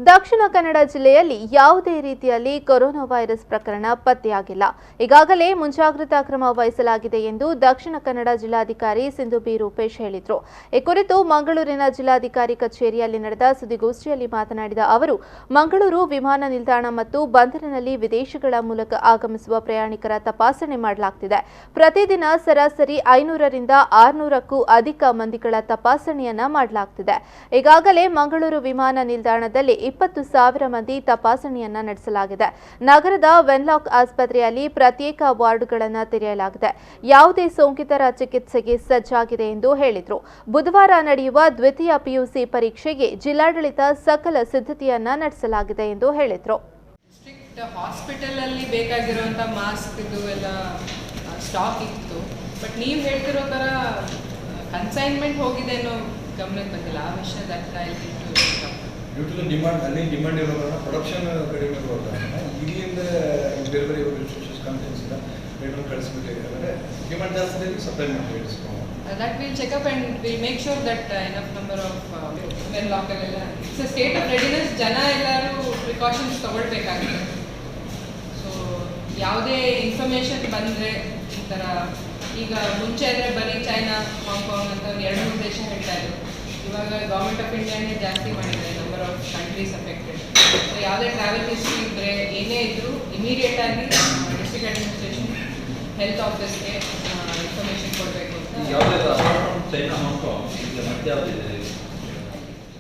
ದಕ್ಷಿಣ ಕನ್ನಡ ಜಿಲ್ಲೆಯಲ್ಲಿ ಯಾವುದೇ ರೀತಿಯಲ್ಲಿ ಕೊರೋನಾ ವೈರಸ್ ಪ್ರಕರಣ ಪತ್ತೆಯಾಗಿಲ್ಲ. ಈಗಾಗಲೇ ಮುಂಜಾಗ್ರತಾ ಕ್ರಮ ವಹಿಸಲಾಗಿದೆ ಎಂದು ದಕ್ಷಿಣ ಕನ್ನಡ ಜಿಲ್ಲಾಧಿಕಾರಿ ಸಿಂಧು ಬಿ ರೂಪೇಶ್ ಹೇಳಿದರು. ಈ ಕುರಿತು ಮಂಗಳೂರಿನ ಜಿಲ್ಲಾಧಿಕಾರಿ ಕಚೇರಿಯಲ್ಲಿ ನಡೆದ ಸುದ್ದಿಗೋಷ್ಠಿಯಲ್ಲಿ ಮಾತನಾಡಿದ ಅವರು, ಮಂಗಳೂರು ವಿಮಾನ ನಿಲ್ದಾಣ ಮತ್ತು ಬಂದರಿನಲ್ಲಿ ವಿದೇಶಗಳ ಮೂಲಕ ಆಗಮಿಸುವ ಪ್ರಯಾಣಿಕರ ತಪಾಸಣೆ ಮಾಡಲಾಗುತ್ತಿದೆ. ಪ್ರತಿದಿನ ಸರಾಸರಿ 500ರಿಂದ 600ಕ್ಕೂ ಅಧಿಕ ಮಂದಿಗಳ ತಪಾಸಣೆಯನ್ನ ಮಾಡಲಾಗುತ್ತಿದೆ. ಈಗಾಗಲೇ ಮಂಗಳೂರು ವಿಮಾನ ನಿಲ್ದಾಣದಲ್ಲಿ 20,000 ಮಂದಿ ತಪಾಸಣೆಯನ್ನ ನಡೆಸಲಾಗಿದೆ. ನಗರದ ವೆನ್ಲಾಕ್ ಆಸ್ಪತ್ರೆಯಲ್ಲಿ ಪ್ರತ್ಯೇಕ ವಾರ್ಡ್ಗಳನ್ನು ತೆರೆಯಲಾಗಿದೆ. ಯಾವುದೇ ಸೋಂಕಿತರ ಚಿಕಿತ್ಸೆಗೆ ಸಜ್ಜಾಗಿದೆ ಎಂದು ಹೇಳಿದರು. ಬುಧವಾರ ನಡೆಯುವ ದ್ವಿತೀಯ ಪಿಯುಸಿ ಪರೀಕ್ಷೆಗೆ ಜಿಲ್ಲಾಡಳಿತ ಸಕಲ ಸಿದ್ಧತೆಯನ್ನ ನಡೆಸಲಾಗಿದೆ ಎಂದು ಹೇಳಿದರು. ಹಾಸ್ಪಿಟಲ್ ಅಲ್ಲಿ ಬೇಕಾಗಿರುವಂತ ಮಾಸ್ಕ್ ಇದು ಎಲ್ಲ ಸ್ಟಾಕ್ ಇತ್ತು, ಬಟ್ ನೀವು ಹೇಳ್ತಿರೋ ತರ ಕನ್ಸೈನ್ಮೆಂಟ್ ಹೋಗಿದೆ ಅನ್ನೋ ಗಮನಕ್ಕೆ ಬಂದಿಲ್ಲ. ಆ ವಿಷಯದ ಡ್ಯೂ ಟು ದ ಡಿಮಾಂಡ್, ಅಲ್ಲಿ ಡಿಮಾಂಡ್ ಇರೋ ಕಾರಣ ಪ್ರೊಡಕ್ಷನ್ ಕಡಿಮೆ ಇರೋ ಕಾರಣ ಇಲ್ಲಿಂದ ಬೇರೆ ಬೇರೆ ರಿಸ್ಟ್ರಿಕ್ಷನ್ಸ್ ಕಂಟೆನ್ಸಿಂದ ಬೇರೆ ಕಳಿಸ್ಬಿಟ್ಟು ಅಂದರೆ ಡಿಮಾಂಡ್ ಜಾಸ್ತಿ ಆಗಿ ಸಪ್ಲೈ ಮಾಡಿ that we'll check up and we'll make sure that enough number of men local ಎಲ್ಲ it's a state of readiness. ಜನ ಎಲ್ಲರೂ ಪ್ರಿಕಾಷನ್ಸ್ ತಗೊಳ್ಬೇಕಾಗಿದೆ. ಸೊ ಯಾವುದೇ ಇನ್ಫಾರ್ಮೇಷನ್ ಬಂದರೆ ಈ ಥರ ಈಗ ಮುಂಚೆ ಅಂದರೆ ಬರೀ ಚೈನಾ, ಹಾಂಗ್ಕಾಂಗ್ ಅಂತ 2-3 ದೇಶ ಹೇಳ್ತಾ ಇದ್ರು. ಇವಾಗ ಗೌರ್ಮೆಂಟ್ ಆಫ್ ಇಂಡಿಯಾನೇ ಜಾಸ್ತಿ ಮಾಡಿದ್ದಾರೆ number of countries affected. So ಯಾವುದೇ ಟ್ರಾವೆಲ್ ಹಿಸ್ಟ್ರಿ ಇದ್ದರೆ ಏನೇ ಇದ್ದರೂ ಇಮಿಡಿಯೇಟ್ ಆಗಿ ಡಿಸ್ಟ್ರಿಕ್ಟ್ ಅಡ್ಮಿನಿಸ್ಟ್ರೇಷನ್ ಹೆಲ್ತ್ ಆಫೀಸ್ಗೆ ಇನ್ಫಾರ್ಮೇಷನ್ ಕೊಡಬೇಕು ಅಂತ. ಯಾವುದೇ ಚೈನಾ ಹಾಂಗ್ಕಾಂಗ್ ಈಗ ಮತ್ತೆ ಯಾವುದಿದೆ